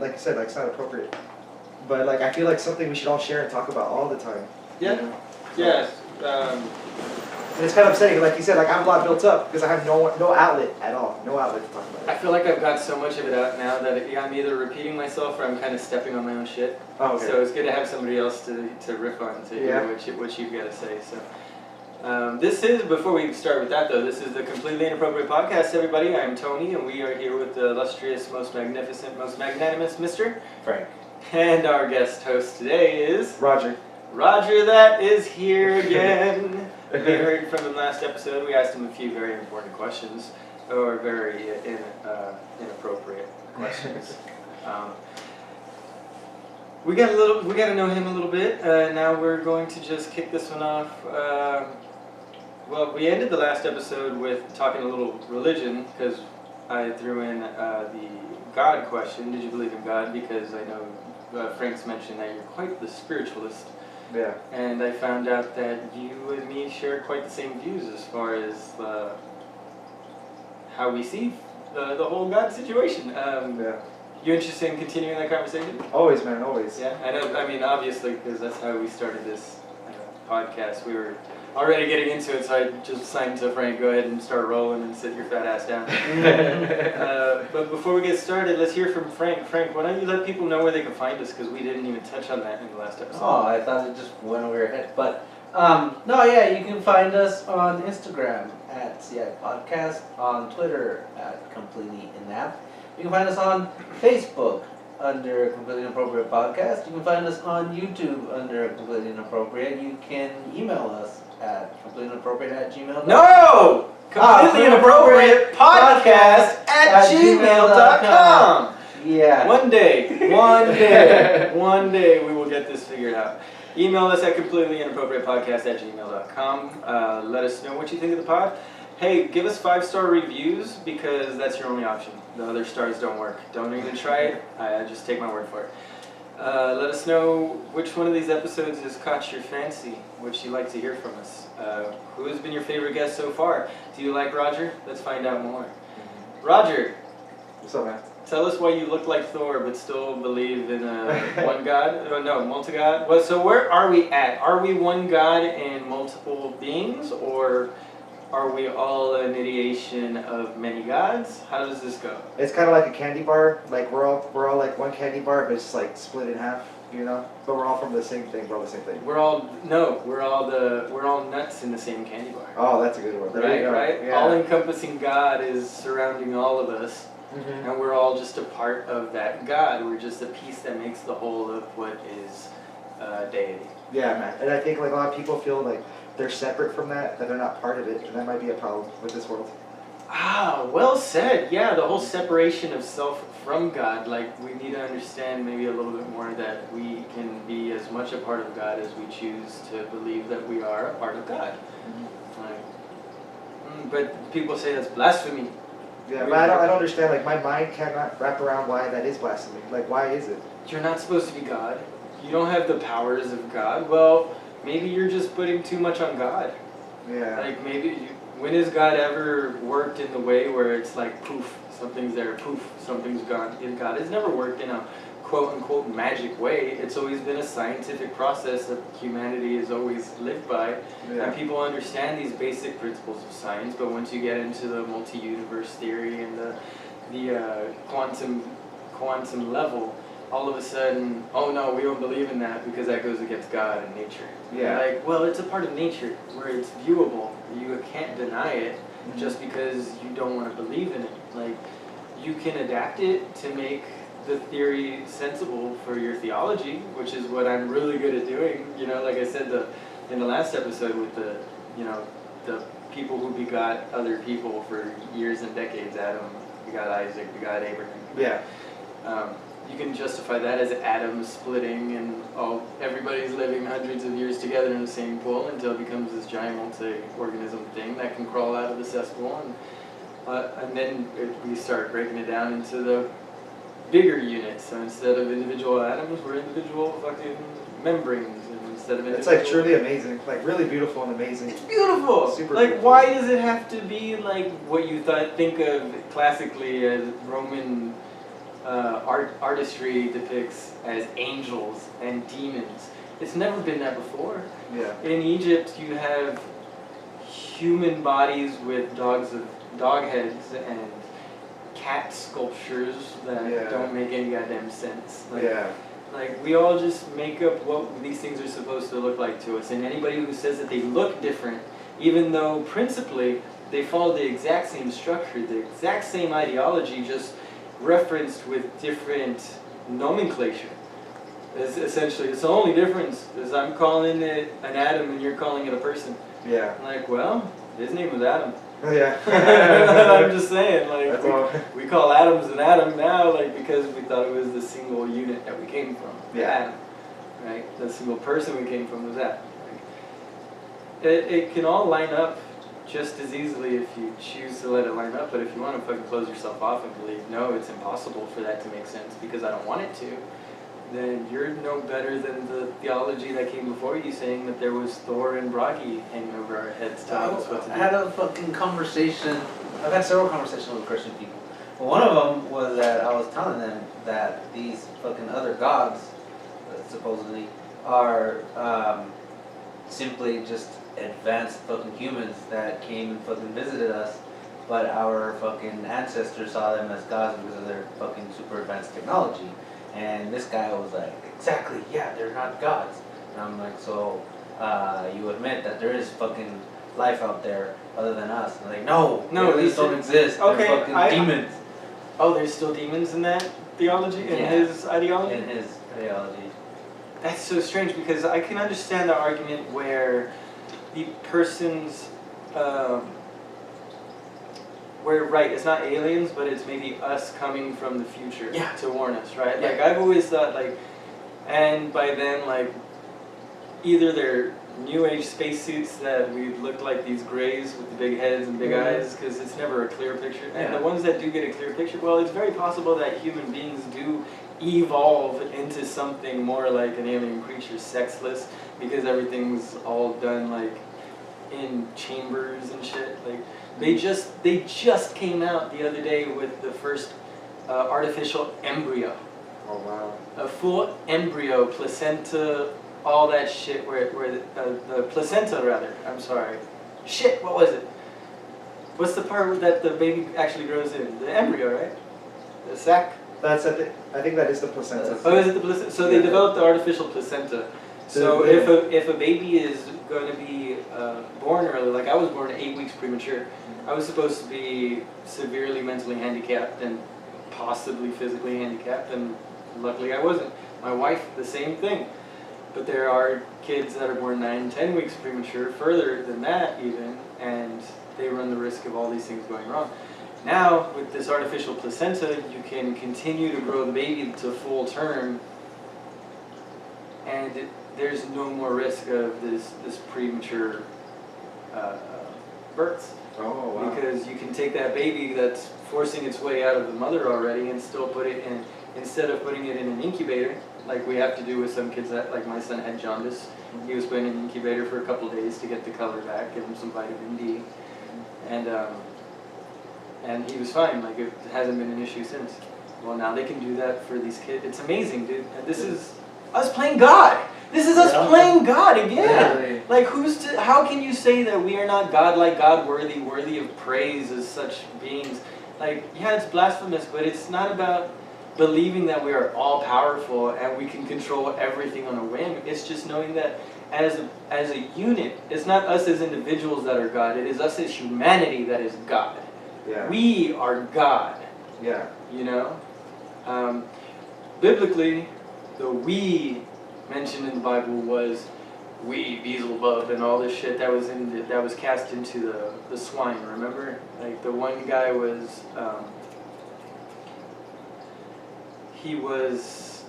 like I said, like it's not appropriate. But like I feel like something we should all share and talk about all the time. Yeah. You know? Yes. And it's kind of upsetting, like you said, like I have a lot built up because I have no outlet at all, no outlet to talk about it. I feel like I've got so much of it out now that I'm either repeating myself or I'm kind of stepping on my own shit. Oh, okay. So it's good to have somebody else to riff on, to hear what you've got to say. So this is, before we start with that though, this is the Completely Inappropriate Podcast, everybody. I'm Tony, and we are here with the illustrious, most magnificent, most magnanimous Mr. Frank. And our guest host today is... Roger. Roger, that is here again. We heard from him last episode. We asked him a few very important questions, or very inappropriate questions. We got to know him a little bit. Now we're going to just kick this one off. Well, we ended the last episode with talking a little religion because I threw in the God question. Did you believe in God? Because I know Frank's mentioned that you're quite the spiritualist. Yeah. And I found out that you and me share quite the same views as far as how we see the whole God situation. Yeah. You interested in continuing that conversation? Always, man, always. Yeah, I know. I mean, obviously, because that's how we started this podcast. We were already getting into it, so I just signed to Frank, go ahead and start rolling and sit your fat ass down. But before we get started, let's hear from Frank. Frank, why don't you let people know where they can find us, because we didn't even touch on that in the last episode. Oh, I thought it just went over your head. But, no, yeah, you can find us on Instagram at CI Podcast, on Twitter at Completely Inapt. You can find us on Facebook under Completely Inappropriate Podcast. You can find us on YouTube under Completely Inappropriate. You can email us at completelyinappropriate@gmail.com. No! Completely Inappropriate Podcast at gmail.com. Yeah. One day we will get this figured out. Email us at completelyinappropriatepodcast@gmail.com. Let us know what you think of the pod. Hey, give us 5-star reviews because that's your only option. The other stars don't work. Don't even try it. I just take my word for it. Let us know which one of these episodes has caught your fancy, what you'd like to hear from us. Who has been your favorite guest so far? Do you like Roger? Let's find out more. Roger, What's up, man? tell us why you look like Thor but still believe in one God? No, multi-God? Well, so where are we at? Are we one God and multiple beings, or are we all an ideation of many gods? How does this go? It's kind of like a candy bar. Like we're all like one candy bar, but it's just like split in half, you know. But we're all from the same thing. We're all the same thing. We're all nuts in the same candy bar. Oh, that's a good one. Right. Yeah. All-encompassing God is surrounding all of us, and we're all just a part of that God. We're just a piece that makes the whole of what is deity. Yeah, man. And I think like a lot of people feel like they're separate from that they're not part of it, and that might be a problem with this world. Ah, well said. Yeah, the whole separation of self from God. Like, we need to understand maybe a little bit more that we can be as much a part of God as we choose to believe that we are a part of God. But people say that's blasphemy. Yeah, but I don't understand. Like my mind cannot wrap around why that is blasphemy. Like, why is it? You're not supposed to be God. You don't have the powers of God. Well, maybe you're just putting too much on God. Yeah. Like when has God ever worked in the way where it's like poof, something's there, poof, something's gone in God? It's never worked in a quote unquote magic way. It's always been a scientific process that humanity has always lived by. Yeah. And people understand these basic principles of science, but once you get into the multi-universe theory and the quantum level, all of a sudden, oh no, we don't believe in that because that goes against God and nature. Yeah. Like, well, it's a part of nature where it's viewable. You can't deny it just because you don't want to believe in it. Like, you can adapt it to make the theory sensible for your theology, which is what I'm really good at doing. You know, like I said in the last episode with the people who begot other people for years and decades. Adam begot Isaac, begot Abraham. Yeah. You can justify that as atoms splitting and everybody's living hundreds of years together in the same pool until it becomes this giant multi-organism thing that can crawl out of the cesspool, and then we start breaking it down into the bigger units. So instead of individual atoms, we're individual fucking membranes, and instead of it's like truly amazing, like really beautiful and amazing. It's beautiful. Super like beautiful. Why does it have to be like what you think of classically as Roman artistry depicts as angels and demons. It's never been that before. Yeah. In Egypt, you have human bodies with dog heads and cat sculptures that don't make any goddamn sense. Like we all just make up what these things are supposed to look like to us, and anybody who says that they look different, even though principally they follow the exact same structure, the exact same ideology, just referenced with different nomenclature. Essentially, it's the only difference is I'm calling it an atom and you're calling it a person. Yeah. I'm like, well, his name was Adam. Yeah. I'm just saying, like, we call atoms an atom now, like, because we thought it was the single unit that we came from. The atom, right? The single person we came from was that. Like, it can all line up just as easily if you choose to let it line up, but if you want to fucking close yourself off and believe, no, it's impossible for that to make sense because I don't want it to, then you're no better than the theology that came before you saying that there was Thor and Bragi hanging over our heads telling us what to do. I had a fucking conversation, I've had several conversations with Christian people. But one of them was that I was telling them that these fucking other gods, supposedly, are simply just advanced fucking humans that came and fucking visited us, but our fucking ancestors saw them as gods because of their fucking super advanced technology. And this guy was like, exactly, yeah, they're not gods. And I'm like, so you admit that there is fucking life out there other than us? And they're like, no, these don't exist. Okay, they're fucking demons. Oh, there's still demons in that theology, in his ideology? In his ideology. That's so strange because I can understand the argument where the person's, where, right, it's not aliens, but it's maybe us coming from the future to warn us, right? Like, I've always thought, like, and by then, like, either they're new age spacesuits that we look like these grays with the big heads and big eyes, because it's never a clear picture. And the ones that do get a clear picture, well, it's very possible that human beings do evolve into something more like an alien creature, sexless, because everything's all done like in chambers and shit. Like they just came out the other day with the first artificial embryo. Oh wow. A full embryo, placenta, all that shit. Where the placenta rather. I'm sorry. Shit. What was it? What's the part that the baby actually grows in? The embryo, right? The sac. I think that is the placenta. Oh, is it the placenta? So they developed the artificial placenta. So if a baby is going to be born early, like I was born 8 weeks premature, I was supposed to be severely mentally handicapped and possibly physically handicapped, and luckily I wasn't. My wife, the same thing. But there are kids that are born 9, 10 weeks premature, further than that even, and they run the risk of all these things going wrong. Now, with this artificial placenta, you can continue to grow the baby to full term, and there's no more risk of this premature births. Oh, wow. Because you can take that baby that's forcing its way out of the mother already and still put it in, instead of putting it in an incubator, like we have to do with some kids that, like my son had jaundice. He was put in an incubator for a couple of days to get the color back, give him some vitamin D, and he was fine. Like it hasn't been an issue since. Well, now they can do that for these kids. It's amazing, dude. And this is us playing God. This is us playing God again. Really? Like how can you say that we are not God-like, worthy of praise as such beings? Like, yeah, it's blasphemous, but it's not about believing that we are all powerful and we can control everything on a whim. It's just knowing that as a unit, it's not us as individuals that are God. It is us as humanity that is God. Yeah. We are God. Yeah. You know? Biblically, the we mentioned in the Bible was we, Beelzebub, and all this shit that was cast into the swine, remember? Like the one guy was he was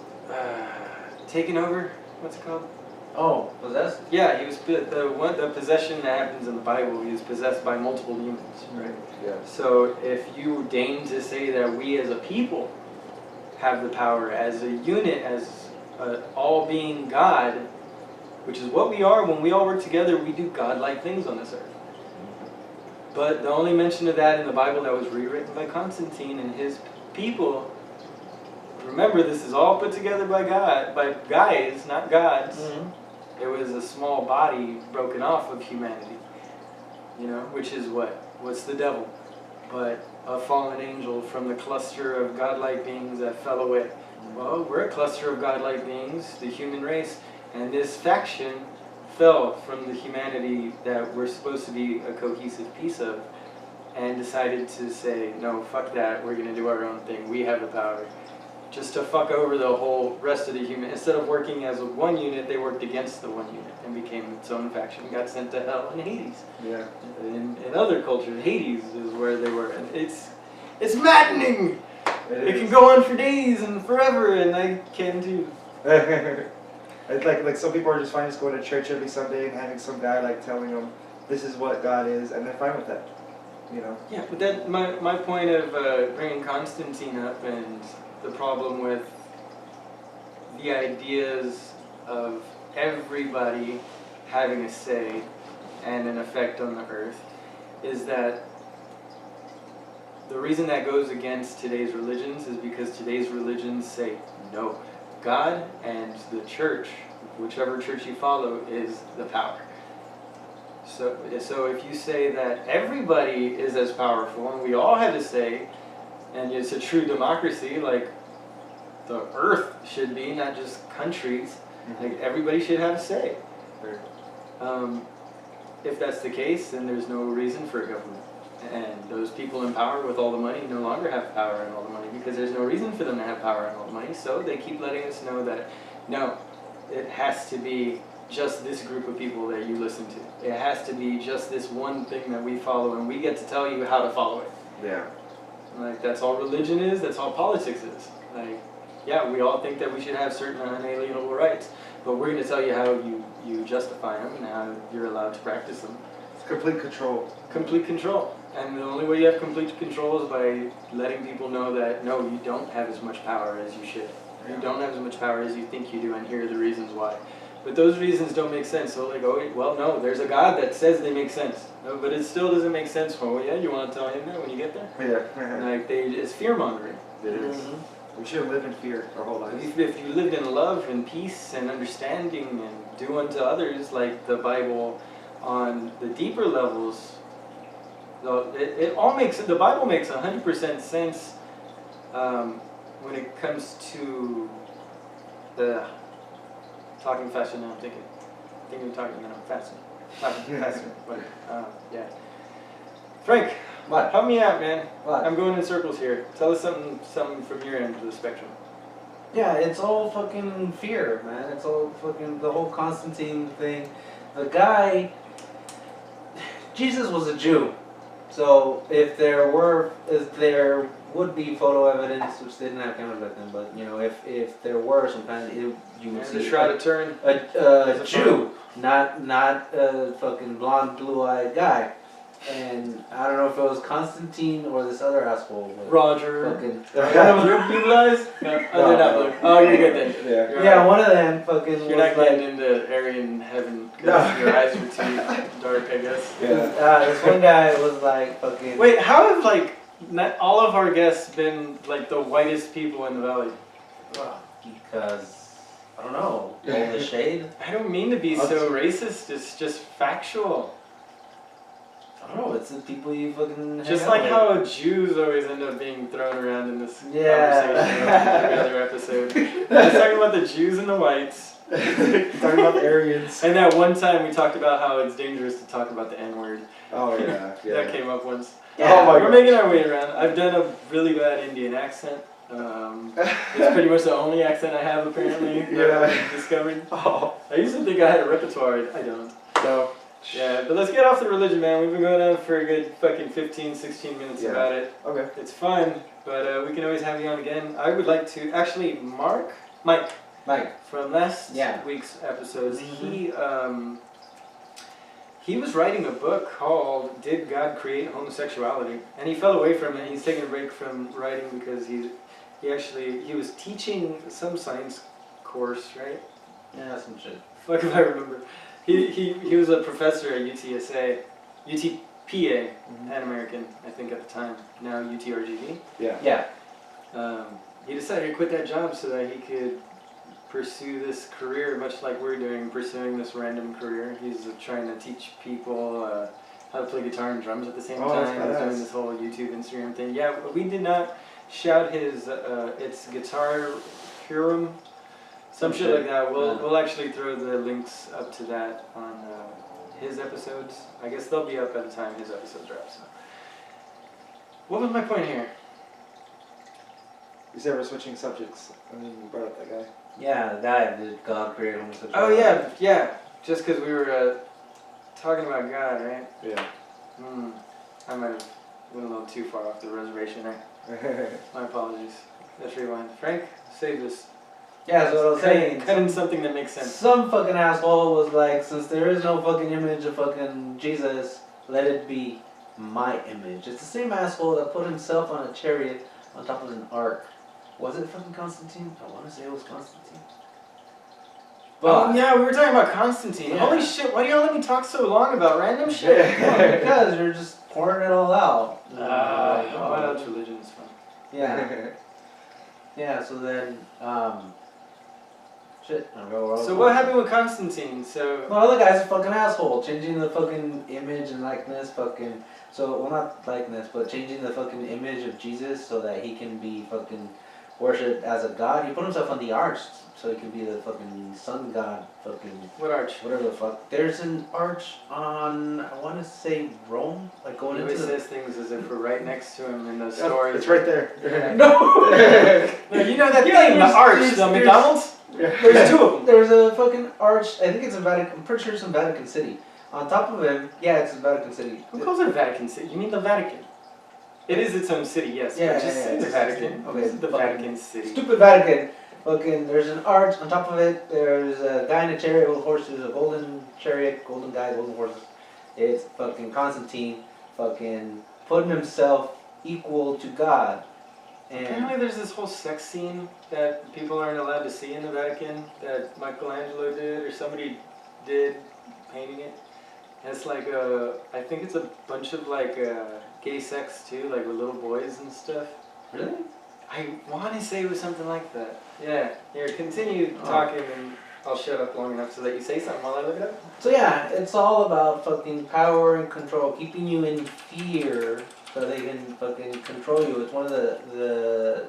taken over. What's it called? Oh, possessed? Yeah, he was the possession that happens in the Bible. He was possessed by multiple demons, right? Yeah. So if you deign to say that we as a people have the power, as a unit, as all being God, which is what we are when we all work together, we do God-like things on this earth. But the only mention of that in the Bible that was rewritten by Constantine and his people remember, this is all put together by God, by guys, not gods. Mm-hmm. It was a small body broken off of humanity, which is what? What's the devil? But a fallen angel from the cluster of godlike beings that fell away. Well, we're a cluster of godlike beings, the human race, and this faction fell from the humanity that we're supposed to be a cohesive piece of, and decided to say, no, fuck that, we're going to do our own thing, we have the power. Just to fuck over the whole rest of the human. Instead of working as one unit, they worked against the one unit and became its own faction, got sent to hell in Hades. Yeah. In other cultures, Hades is where they were, and it's maddening! It can go on for days and forever, and I can too. It's like some people are just fine just going to church every Sunday and having some guy like telling them this is what God is, and they're fine with that. Yeah, but that my point of bringing Constantine up and the problem with the ideas of everybody having a say and an effect on the earth is that the reason that goes against today's religions is because today's religions say no. God and the church, whichever church you follow, is the power. So if you say that everybody is as powerful and we all have a say, and it's a true democracy, like the earth should be, not just countries, like everybody should have a say. If that's the case, then there's no reason for a government. And those people in power with all the money no longer have power and all the money because there's no reason for them to have power and all the money. So they keep letting us know that, no, it has to be just this group of people that you listen to. It has to be just this one thing that we follow, and we get to tell you how to follow it. Yeah. Like, that's all religion is, that's all politics is. Like, yeah, we all think that we should have certain unalienable rights, but we're going to tell you how you justify them and how you're allowed to practice them. It's complete control. Complete control. And the only way you have complete control is by letting people know that, no, you don't have as much power as you should. You don't have as much power as you think you do, and here are the reasons why. But those reasons don't make sense. So like, oh, well, no, there's a God that says they make sense. No, but it still doesn't make sense. Well, yeah, you want to tell him that when you get there? Yeah. Like, it's fear-mongering. It is. We should live in fear our whole lives. If you lived in love and peace and understanding and do unto others like the Bible on the deeper levels, the Bible makes 100% sense when it comes to the talking faster than I'm thinking. Thinking of talking, then I'm faster. Talking faster. But yeah. Frank, What? help me out, man. What? I'm going in circles here. Tell us something from your end of the spectrum. Yeah, it's all fucking fear, man. It's all fucking the whole Constantine thing. The guy, Jesus was a Jew, so if there would be photo evidence, which they didn't have cameras back then, but if there were some kind of, you would see the Shroud of Turin. a Jew, not a fucking blonde, blue-eyed guy. And I don't know if it was Constantine or this other asshole. Roger. Fucking. Blue eyes? No, oh, they're not blue. Oh, you're good then. Yeah. Yeah, one of them fucking. You're not getting into Aryan heaven because your eyes are too dark, I guess. Yeah. This one guy was like fucking. Wait, how have not all of our guests been like the whitest people in the valley? Because I don't know. All the shade. I don't mean to be so racist. It's just factual. I don't know. It's the people you fucking. Just like how Jews always end up being thrown around in this conversation every other episode. I was talking about the Jews and the whites. Talking about the Aryans. And that one time we talked about how it's dangerous to talk about the N-word. Oh yeah. That came up once. Yeah. Oh my We're making our way around. I've done a really bad Indian accent. It's pretty much the only accent I have apparently that I've discovered. Oh. I used to think I had a repertoire. I don't. So. Yeah, but let's get off the religion, man. We've been going on for a good fucking 15, 16 minutes about it. Okay. It's fun, but we can always have you on again. I would like to, actually, Mike. From last week's episodes, he was writing a book called "Did God Create Homosexuality?" and he fell away from it. He's taking a break from writing because he was teaching some science course, right? Yeah, some shit. Fuck if I remember. He was a professor at UTPA, Pan American, I think at the time. Now UTRGV. Yeah. Yeah. he decided to quit that job so that he could pursue this career, much like we're doing, pursuing this random career. He's trying to teach people how to play guitar and drums at the same time. He's doing this whole YouTube, Instagram thing. Yeah, we did not shout his, it's Guitar Purum, some shit like that. We'll actually throw the links up to that on his episodes. I guess they'll be up at the time his episode drops. So. What was my point here? You said we're switching subjects. I mean, you brought up that guy. Yeah, that did God create homosexuality? Oh yeah. Just because we were talking about God, right? Yeah. I might have went a little too far off the reservation there. My apologies. Let's rewind. Frank, save this. Yeah, that's what I was saying. Cut in something that makes sense. Some fucking asshole was like, since there is no fucking image of fucking Jesus, let it be my image. It's the same asshole that put himself on a chariot on top of an ark. Was it fucking Constantine? I want to say it was Constantine. But yeah, we were talking about Constantine. Yeah. Holy shit, why do y'all let me talk so long about random shit? Well, because you're just pouring it all out. What else religion is fun? Yeah. Yeah, so then, shit. So what happened with Constantine? So well, the guy's a fucking asshole, changing the fucking image and likeness, not likeness, but changing the fucking image of Jesus so that he can be fucking worshipped as a god. He put himself on the arch so he can be the fucking sun god, fucking... What arch? Whatever the fuck. There's an arch on, I want to say Rome, like going into the... He says things as if we're right next to him in the story. It's right there. Yeah. No! No, you know that thing, the arch, the McDonald's? There's two of them. There's a fucking arch, I think it's in Vatican, I'm pretty sure it's in Vatican City. On top of him, yeah, it's in Vatican City. Who calls it Vatican City? You mean the Vatican? It is its own city, yes. Yeah, but just say the Vatican. Okay, The Vatican City. Stupid Vatican. Fucking, there's an arch. On top of it, there's a guy in a chariot with horses, a golden chariot, golden guy, golden horses. It's fucking Constantine, fucking putting himself equal to God. And apparently there's this whole sex scene that people aren't allowed to see in the Vatican that Michelangelo did or somebody did painting it. It's like I think it's a bunch of like gay sex too, like with little boys and stuff. Really? I want to say it was something like that. Yeah. Here, continue talking and I'll shut up long enough so that you say something while I look it up. So yeah, it's all about fucking power and control, keeping you in fear so they can fucking control you. It's one of the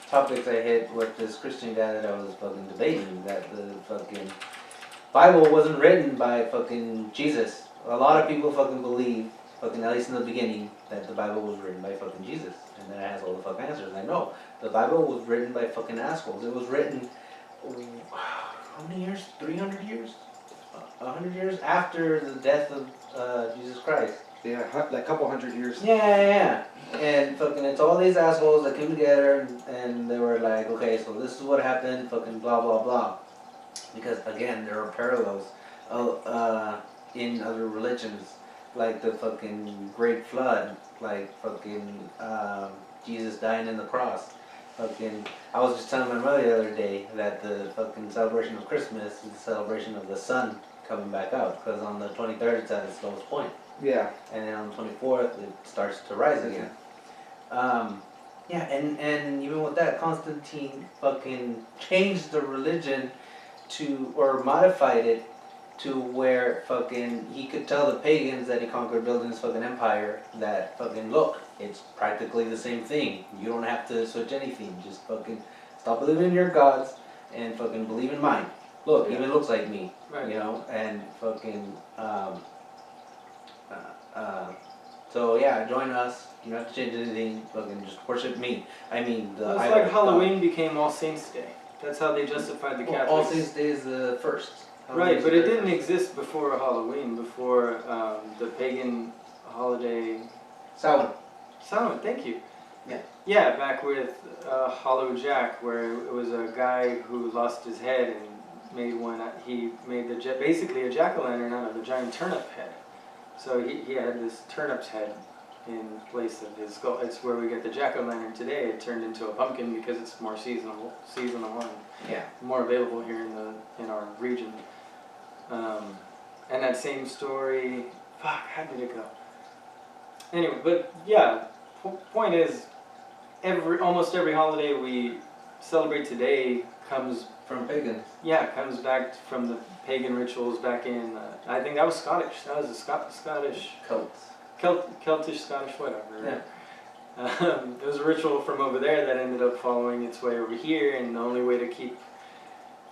topics I hit with this Christian guy that I was fucking debating, that the fucking Bible wasn't written by fucking Jesus. A lot of people fucking believe, fucking at least in the beginning, that the Bible was written by fucking Jesus. And that it has all the fucking answers. And I know, the Bible was written by fucking assholes. It was written, how many years? 300 years? 100 years after the death of Jesus Christ. Yeah, like a couple hundred years. Yeah. And fucking, it's all these assholes that came together and they were like, okay, so this is what happened, fucking blah, blah, blah. Because again, there are parallels in other religions, like the fucking Great Flood, like fucking Jesus dying in the cross. Fucking, I was just telling my mother the other day that the fucking celebration of Christmas is the celebration of the sun coming back out, because on the 23rd it's at its lowest point. Yeah. And then on the 24th it starts to rise again. Yeah, and even with that, Constantine fucking changed the religion to, or modified it to where fucking he could tell the pagans that he conquered building his fucking empire that fucking, look, it's practically the same thing. You don't have to switch anything. Just fucking stop believing in your gods and fucking believe in mine. Look, even looks like me, right. You know, and fucking, so yeah, join us. You don't have to change anything. Fucking just worship me. I mean, the it's like Halloween became All Saints Day. That's how they justified the Catholics. All Saints Day is the first. Right, but it didn't exist before Halloween, before the pagan holiday. Samhain. Samhain, thank you. Yeah. Yeah, back with Hollow Jack, where it was a guy who lost his head and made one. He made basically a jack-o'-lantern out of a giant turnip head. So he had this turnip's head in place of his skull. It's where we get the jack-o'-lantern today. It turned into a pumpkin because it's more seasonal and more available here in our region. And that same story, fuck, how did it go? Anyway, but yeah, point is, almost every holiday we celebrate today comes From pagans. comes back from the pagan rituals back in. I think that was Scottish. That was a Scottish Cults. Celtish, Scottish, whatever. Yeah. There was a ritual from over there that ended up following its way over here, and the only way to keep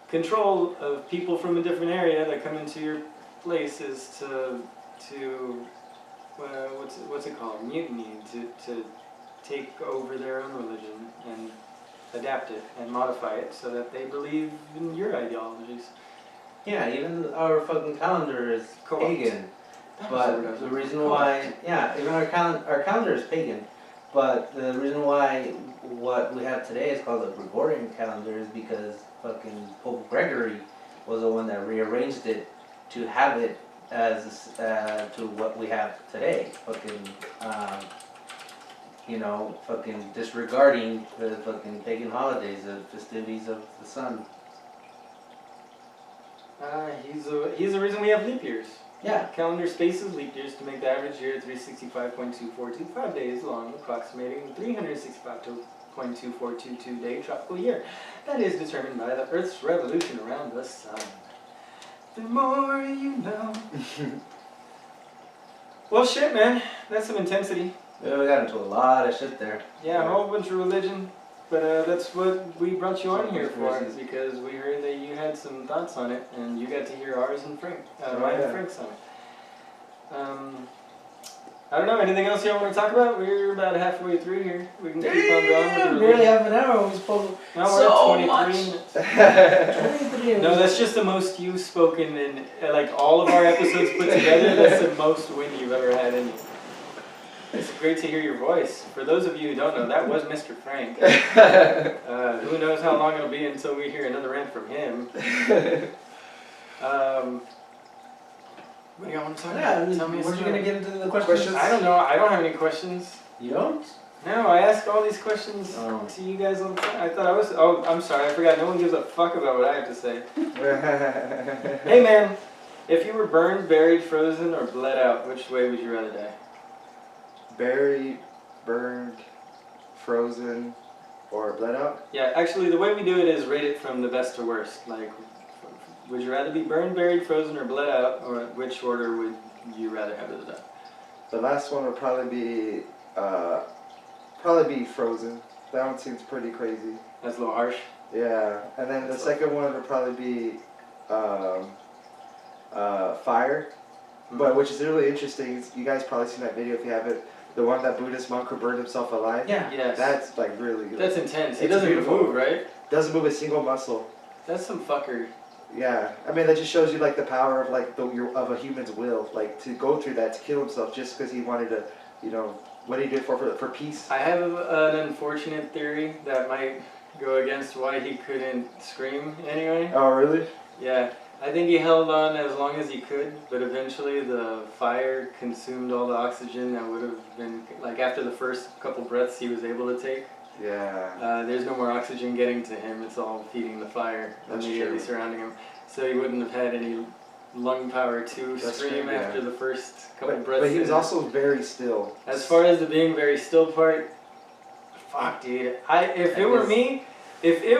control of people from a different area that come into your place is to what's it called? Mutiny, to take over their own religion and adapt it and modify it so that they believe in your ideologies. Yeah, even our fucking calendar is Co-opt. pagan. But the reason why, even our calendar is pagan, but the reason why what we have today is called the Gregorian calendar is because fucking Pope Gregory was the one that rearranged it to have it as to what we have today. Fucking, fucking disregarding the fucking pagan holidays, the festivities of the sun. He's the reason we have leap years. Yeah. Calendar spaces leap years to make the average year 365.2425 days long, approximating the 365.2422 day tropical year. That is determined by the Earth's revolution around the sun. The more you know. Well, shit, man. That's some intensity. Yeah, we got into a lot of shit there. Yeah, a whole bunch of religion. But that's what we brought you on Some here for, conspiracies. because we heard that you had some thoughts on it, and you got to hear ours and Frank, Oh, mine yeah. and Frank's on it. I don't know, anything else y'all want to talk about? We're about halfway through here. We can keep on going with the Barely religion. half an hour. We spoke No, so we're at 23 much. minutes. 23. No, that's just the most you've spoken in, like, all of our episodes put together. That's the most wind you've ever had in you. It's great to hear your voice. For those of you who don't know, that was Mr. Frank. Who knows how long it'll be until we hear another rant from him. What do y'all want to talk Yeah, about? Tell me a we're story. gonna get into the questions. I don't know. I don't have any questions. You don't? No, I ask all these questions Oh. to you guys all the time. I thought I was... Oh, I'm sorry. I forgot. No one gives a fuck about what I have to say. Hey, man. If you were burned, buried, frozen, or bled out, which way would you rather die? Buried, burned, frozen, or bled out? Yeah, actually, the way we do it is rate it from the best to worst. Like, would you rather be burned, buried, frozen, or bled out, or which order would you rather have it done? The last one would probably be frozen. That one seems pretty crazy. That's a little harsh. Yeah, and then the second one would probably be fire. But which is really interesting. You guys probably seen that video if you haven't. The one that Buddhist monk who burned himself alive. Yeah. Yes. That's like really good. That's intense. He It's doesn't even beautiful. move, right? Doesn't move a single muscle. That's some fuckery. Yeah, I mean that just shows you like the power of like of a human's will, like to go through that, to kill himself just because he wanted to, what did he do it for peace? I have an unfortunate theory that might go against why he couldn't scream anyway. Oh really? Yeah, I think he held on as long as he could, but eventually the fire consumed all the oxygen that would have been, like after the first couple breaths he was able to take. Yeah. There's no more oxygen getting to him, it's all feeding the fire That's immediately true. surrounding him. So he wouldn't have had any lung power to That's scream true, yeah. after the first couple breaths. But he was in. also very still. As far as the being very still part, fuck dude. If it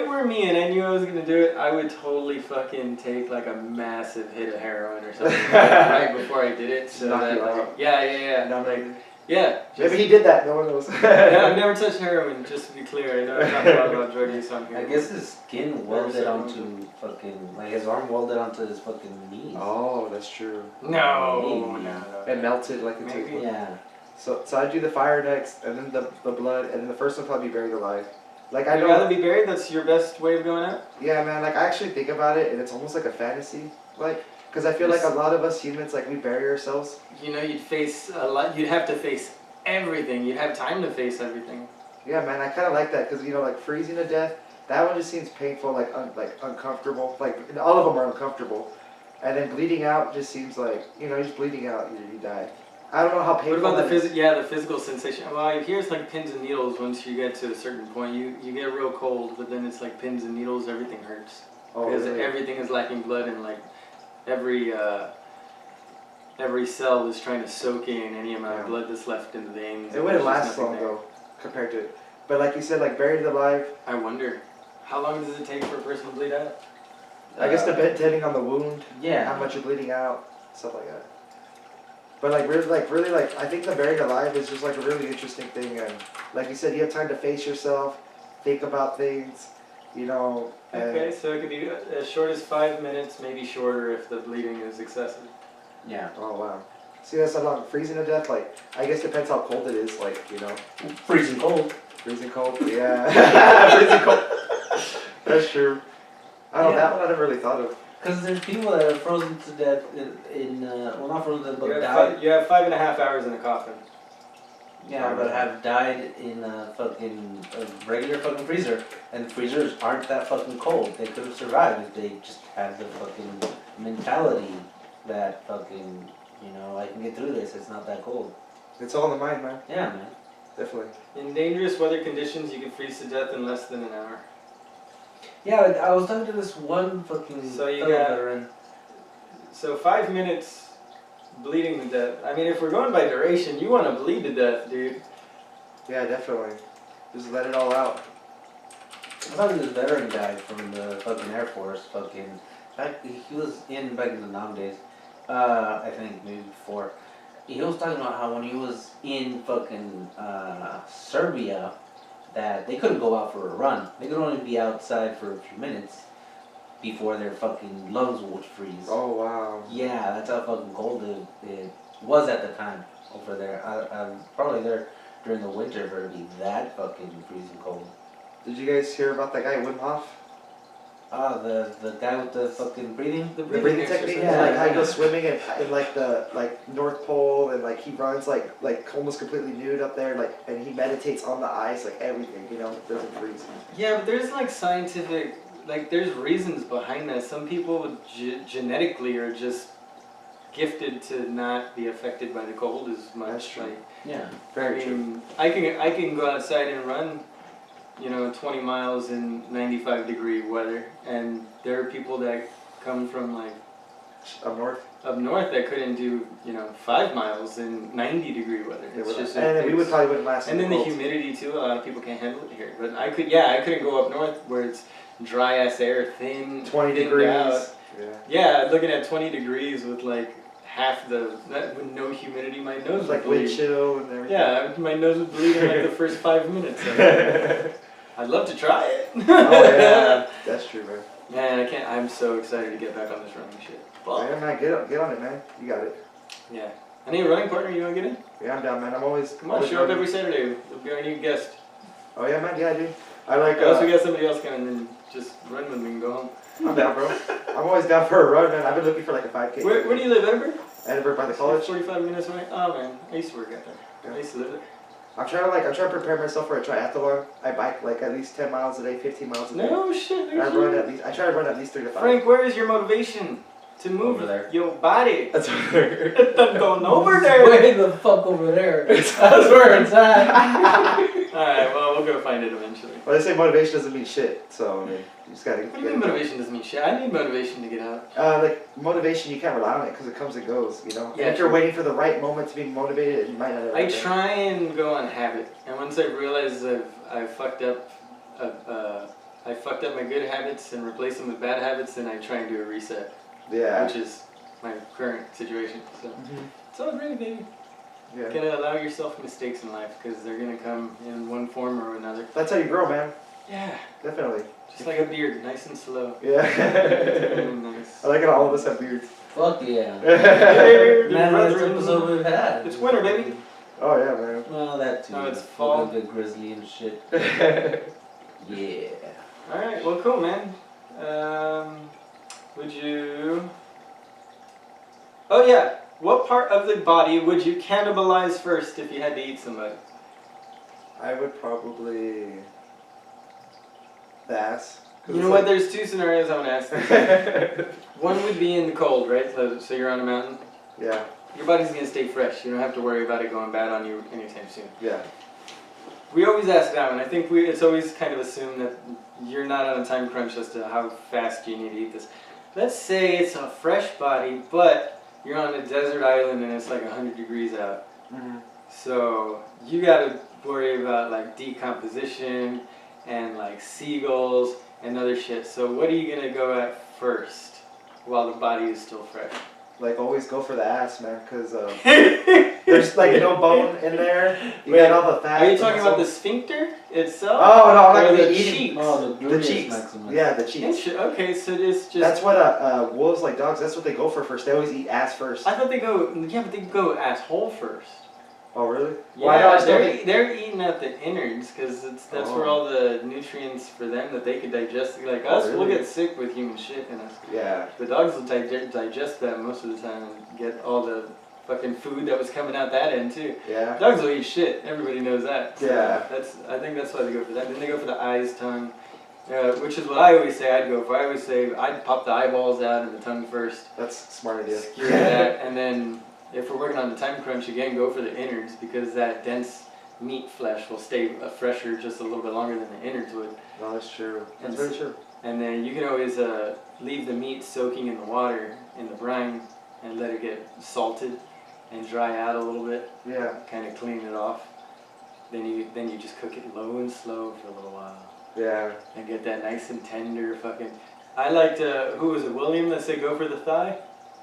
were me and I knew I was gonna do it, I would totally fucking take like a massive hit of heroin or something right before I did it. So Knock that you like, out. yeah. No, Like, yeah. maybe he did that. No one knows. Yeah, I've never touched heroin, just to be clear. I know I talk a lot about drug use on here. I guess his skin welded onto fucking, like his arm welded onto his fucking knees. Oh, that's true. No. It melted like a Maybe. tickle. Yeah. So I'd do the fire next, and then the blood, and then the first one probably be buried alive. Like I I'd know. rather be buried. That's your best way of going out. Yeah, man. Like I actually think about it, and it's almost like a fantasy. Like, because I feel like a lot of us humans, like we bury ourselves. You know, you'd face a lot. You'd have to face everything. You'd have time to face everything. Yeah, man. I kind of like that because like freezing to death. That one just seems painful, like uncomfortable. Like all of them are uncomfortable, and then bleeding out just seems like just bleeding out, you die. I don't know how painful. What about that is. the physical sensation? Well, here's like pins and needles. Once you get to a certain point, you get real cold, but then it's like pins and needles. Everything hurts because really? everything is lacking blood, and like every cell is trying to soak in any amount of blood that's left in the veins. It wouldn't There's just last nothing long there. though, compared to. But like you said, like buried alive. I wonder, how long does it take for a person to bleed out? I guess depending on the wound, Yeah. how much you're bleeding out, stuff like that. But like really, I think the buried alive is just like a really interesting thing, and like you said, you have time to face yourself, think about things, you know. And Okay, so it could be as short as 5 minutes, maybe shorter if the bleeding is excessive. Yeah. Oh wow. See, that's how long freezing to death. Like I guess depends how cold it is. Like you know, Freezing cold. freezing cold. Yeah, freezing cold. That's true. I don't know, Yeah. that one I never really thought of. Because there's people that are frozen to death well, not frozen to death, but died. You have 5.5 hours in a coffin. Yeah, but have died in a regular fucking freezer. And freezers aren't that fucking cold. They could have survived if they just had the fucking mentality that fucking, you know, I can get through this, it's not that cold. It's all in the mind, man. Yeah, man. Definitely. In dangerous weather conditions, you can freeze to death in less than an hour. Yeah, I was talking to this one fucking So you fellow got- veteran. So 5 minutes bleeding to death. I mean, if we're going by duration, you want to bleed to death, dude. Yeah, definitely. Just let it all out. I thought this veteran guy from the fucking Air Force, he was in back in the Nam days, I think maybe before. He was talking about how when he was in fucking Serbia, that they couldn't go out for a run. They could only be outside for a few minutes before their fucking lungs would freeze. Oh wow. Yeah, that's how fucking cold it was at the time over there. I'm probably there during the winter for it to be that fucking freezing cold. Did you guys hear about that guy Wim Hoff? The guy with the fucking breathing? The The breathing technique, exercise. like how he goes swimming in like the North Pole, and like he runs like almost completely nude up there, like, and he meditates on the ice, like everything, you know, doesn't freeze. Yeah, but there's like scientific, like there's reasons behind that. Some people genetically are just gifted to not be affected by the cold as much. That's true. Like, Yeah. Very I true. mean, I can go outside and run, 20 miles in 95-degree weather, and there are people that come from like Up north. up north that couldn't do 5 miles in 90-degree weather. It's just and then we would probably wouldn't last. and in then the cold. humidity too. A lot of people can't handle it here. But I couldn't go up north where it's dry ass air, 20 thinned degrees. out. Yeah. Yeah, looking at 20 degrees with like half with no humidity, my nose It's would like bleed. wind chill and everything. Yeah, my nose would bleed in like the first 5 minutes. I'd love to try it. Oh yeah, that's true, man. Man, I can't. I'm so excited to get back on this running shit. Fuck. Yeah, man, get on it, man. You got it. Yeah. I need a running partner. You wanna get in? Yeah, I'm down, man. I'm always. Come on, always show up running. every Saturday. We'll be our new guest. Oh yeah, man. Yeah, dude. I like. Unless we got somebody else coming, then just run with me and go home. I'm down, bro. I'm always down for a run, man. I've been looking for like a 5K. Where do you live, Edinburgh? Edinburgh by the college. 45 minutes away. Oh man, I used to work out there. Yeah. I used to live there. I'm trying to prepare myself for a triathlon. I bike like at least 10 miles a day, 15 miles a day. No shit. And I try to run at least 3 to 5. Frank, where is your motivation to move Over there. your body? That's over there. It's not going over there. Way the fuck over there. That's where it's at. Alright, well, we'll go find it eventually. Well, they say motivation doesn't mean shit, so I mean, you just gotta What do get you mean it done. motivation doesn't mean shit? I need motivation to get out. Like motivation, you can't rely on it because it comes and goes, you know. Yeah, And if you're true. waiting for the right moment to be motivated, you might not ever. I get there. try and go on habit, and once I realize I fucked up, I fucked up my good habits and replaced them with bad habits, then I try and do a reset, Yeah. which is my current situation. So Mhm. it's all great, baby. Yeah. You gotta allow yourself mistakes in life because they're gonna come in one form or another. That's how you grow, man. Yeah, Definitely. just like a beard, nice and slow. Yeah. Nice. I like it. All of us have beards. Fuck yeah. Hey, Man, that's brethren. episode we've had. It's winter, baby. Oh yeah, man. Well, that too. No, it's fall. Look at grizzly and shit. Yeah. All right, well, cool, man. Would you? Oh yeah. What part of the body would you cannibalize first if you had to eat somebody? I would probably. The ass. You know what? There's two scenarios I want to ask. This. One would be in the cold, right? So you're on a mountain. Yeah. Your body's gonna stay fresh. You don't have to worry about it going bad on you anytime soon. Yeah. We always ask that one. I think it's always kind of assumed that you're not on a time crunch as to how fast you need to eat this. Let's say it's a fresh body, but you're on a desert island and it's like 100 degrees out. Mm-hmm. So you gotta worry about like decomposition and like seagulls and other shit. So what are you gonna go at first while the body is still fresh? Like, always go for the ass, man, because there's like no bone in there. You got all the fat. Are you talking muscle. about the sphincter itself? Oh, no, I'm not Or gonna the eat cheeks? Oh, the The cheeks. maximus. Yeah, the cheeks. Okay, so it's just. That's what wolves, like dogs, that's what they go for first. They always eat ass first. I thought they go. Yeah, but they go asshole first. Oh, really? Yeah, Well, I know I still they're eating at the innards because that's where all the nutrients for them that they could digest. Like us, really? we'll get sick with human shit in us. Yeah. The dogs will digest that most of the time and get all the fucking food that was coming out that end too. Yeah. Dogs will eat shit. Everybody knows that. So Yeah. I think that's why they go for that. Then they go for the eyes, tongue, which is what I always say I'd go for. I always say I'd pop the eyeballs out and the tongue first. That's a smart idea. Skewer that, and then if we're working on the time crunch again, go for the innards because that dense meat flesh will stay fresher just a little bit longer than the innards would. No, that's true. That's And very true. And then you can always leave the meat soaking in the water, in the brine, and let it get salted and dry out a little bit, Yeah. kind of clean it off. Then you just cook it low and slow for a little while. Yeah. And get that nice and tender fucking... I liked, who was it, William that said go for the thigh?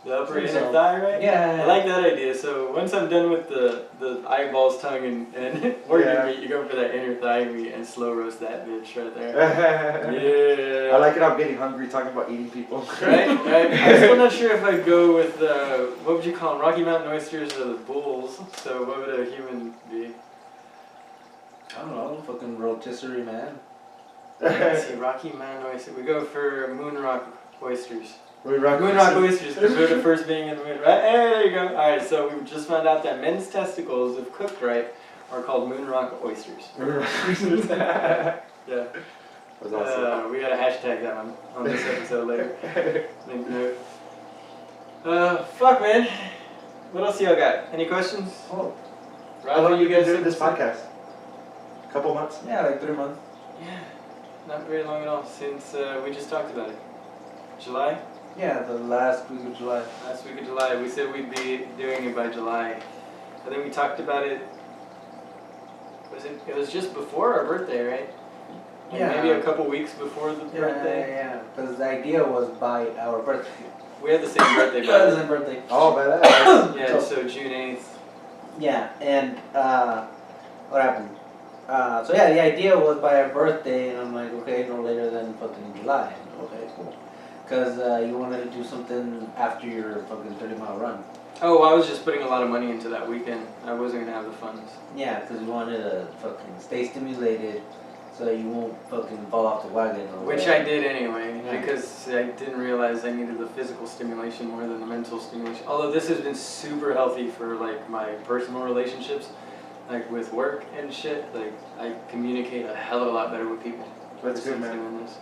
The upper inner thigh, right? Yeah. I like that idea. So once I'm done with the eyeballs, tongue, and organ meat, you go for that inner thigh meat and slow roast that bitch right there. Yeah. I like it. I'm getting hungry talking about eating people. Right? I'm still not sure if I'd go with, what would you call them, Rocky Mountain oysters or the bulls. So what would a human be? I don't know, fucking rotisserie man. Let's see, Rocky Mountain oyster. We go for moon rock oysters. We rock Moon rock oysters, because we're the first being in the moon, right? Hey, there you go. Alright, so we just found out that men's testicles, if cooked right, are called moon rock oysters. Yeah. That's awesome. We gotta hashtag that on this episode later. Make note. Fuck, man. What else y'all got? Any questions? Oh, Roger, how long you guys doing have this to say? podcast? Couple months? Yeah, like 3 months. Yeah, not very long at all since we just talked about it. July? Yeah, the last week of July. Last week of July. We said we'd be doing it by July. I think we talked about it. It was just before our birthday, right? Like Yeah. maybe a couple weeks before the birthday. Yeah, because the idea was by our birthday. We had the same birthday. Yeah, the By same birthday. Oh, by that. yeah, so June 8th. Yeah, and what happened? So yeah, the idea was by our birthday, and I'm like, okay, no later than fucking July. Okay, cool. Because you wanted to do something after your fucking 30-mile run. Oh, I was just putting a lot of money into that weekend. I wasn't going to have the funds. Yeah, because you wanted to fucking stay stimulated so you won't fucking fall off the wagon. Or Which whatever. I did anyway, Yeah. because I didn't realize I needed the physical stimulation more than the mental stimulation. Although this has been super healthy for like my personal relationships, like with work and shit. Like I communicate a hell of a lot better with people. That's good, since man. doing this.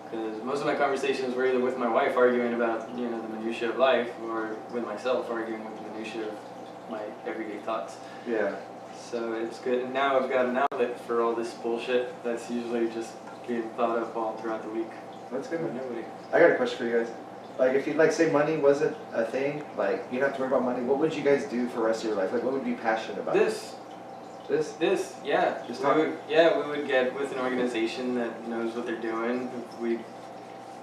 Because most of my conversations were either with my wife arguing about the minutiae of life, or with myself arguing with the minutiae of my everyday thoughts. Yeah. So it's good. And now I've got an outlet for all this bullshit that's usually just being thought of all throughout the week. That's good, man. Nobody. I got a question for you guys. Like, if you like say money wasn't a thing, like you don't have to worry about money, what would you guys do for the rest of your life? Like, what would you be passionate about? This, yeah. Just we would get with an organization that knows what they're doing.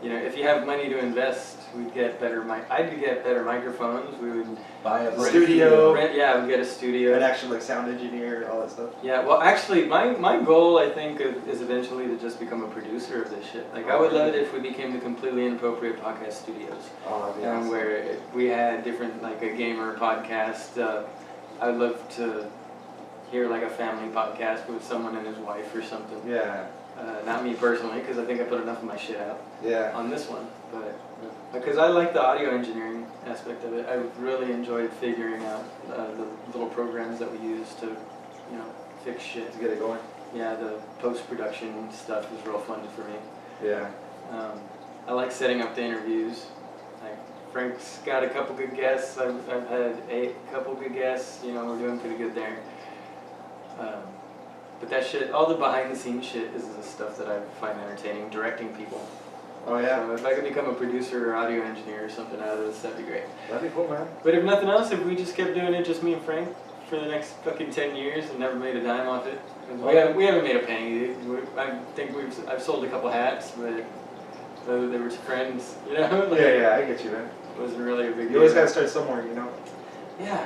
If you have money to invest, we'd get better. I'd get better microphones. We would buy a Studio. we'd get a studio. An actual like sound engineer and all that stuff. Yeah, well, actually, my goal, I think, is eventually to just become a producer of this shit. Like, I would love it if we became the completely inappropriate podcast studios, Oh, that'd be awesome. where we had different, like a gamer podcast. I would love to hear like a family podcast with someone and his wife or something. Yeah. Not me personally, because I think I put enough of my shit out Yeah. on this one, but because I like the audio engineering aspect of it. I really enjoyed figuring out the little programs that we use to, fix shit. To get it going. Yeah, the post-production stuff is real fun for me. Yeah. I like setting up the interviews. Like Frank's got a couple good guests. I've had a couple good guests. We're doing pretty good there. But that shit, all the behind-the-scenes shit is the stuff that I find entertaining, directing people. Oh yeah. So if I could become a producer or audio engineer or something out of this, that'd be great. That'd be cool, man. But if nothing else, if we just kept doing it, just me and Frank, for the next fucking 10 years and never made a dime off it. We haven't made a penny. I think I've sold a couple hats, but they were friends, you know? Like, yeah, I get you, man. It wasn't really a big deal. You always gotta start somewhere, you know? Yeah.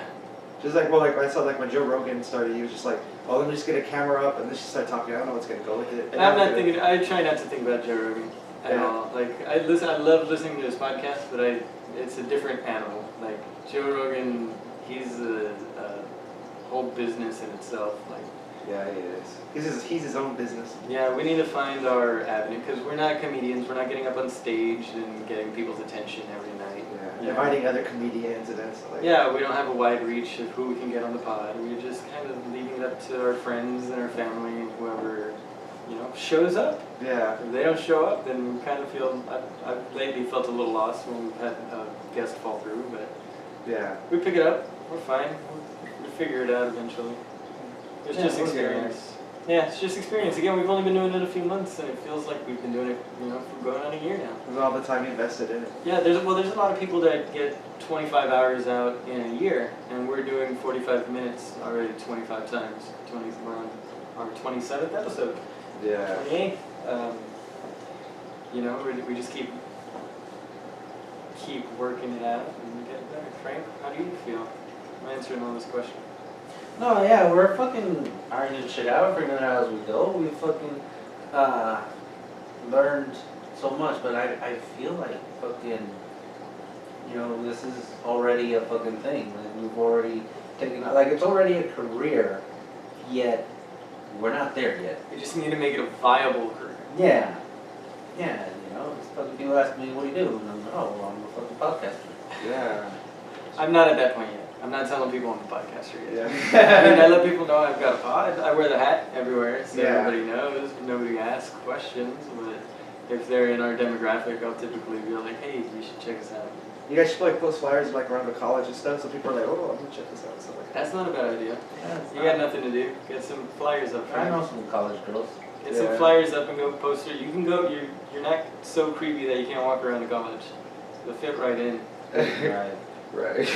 Just like, well, like I saw, like when Joe Rogan started, he was just like, oh, let me just get a camera up and let's just start talking. I don't know what's gonna go with it. And I'm not thinking. I try not to think about Joe Rogan at all. Like I love listening to his podcast, but it's a different animal. Like Joe Rogan, he's a whole business in itself. Like. Yeah, he is. He's his own business. Yeah, we need to find our avenue because we're not comedians. We're not getting up on stage and getting people's attention every night. Yeah, inviting other comedians and that's like. Yeah, we don't have a wide reach of who we can get on the pod. We're just kind of leaving it up to our friends and our family and whoever, shows up. Yeah. If they don't show up, then we kind of feel. I've lately felt a little lost when we've had a guest fall through, but yeah, we pick it up. We're fine. We'll figure it out eventually. It's just experience. Yeah, it's just experience. Again, we've only been doing it a few months, and it feels like we've been doing it, for going on a year now. With all the time you invested in it. Yeah, there's a lot of people that get 25 hours out in a year, and we're doing 45 minutes already 25 times. We're on our 27th episode. Yeah. 28th. We just keep working it out and getting better. Frank, how do you feel? I'm answering all this question. No, yeah, we're fucking ironing shit out, figuring it out as we go. We fucking learned so much, but I feel like fucking, this is already a fucking thing. Like we've already taken, like it's already a career, yet we're not there yet. You just need to make it a viable career. Yeah. Yeah, it's fucking people ask me, what do you do? And I'm like, oh, well, I'm a fucking podcaster. Yeah. I'm not at that point yet. I'm not telling people I'm a podcaster yet. Yeah. I let people know I've got a pod. I wear the hat everywhere, so Yeah. everybody knows. Nobody asks questions, but if they're in our demographic, I'll typically be like, hey, you should check us out. You guys should like post flyers like around the college and stuff, so people are like, oh, I'm gonna check this out and stuff like that. That's not a bad idea. Yeah, You got nothing to do. Get some flyers up. I know some college girls. Get some flyers up and go post it. You can go. You're not so creepy that you can't walk around the college. They'll fit right in. Right. Right.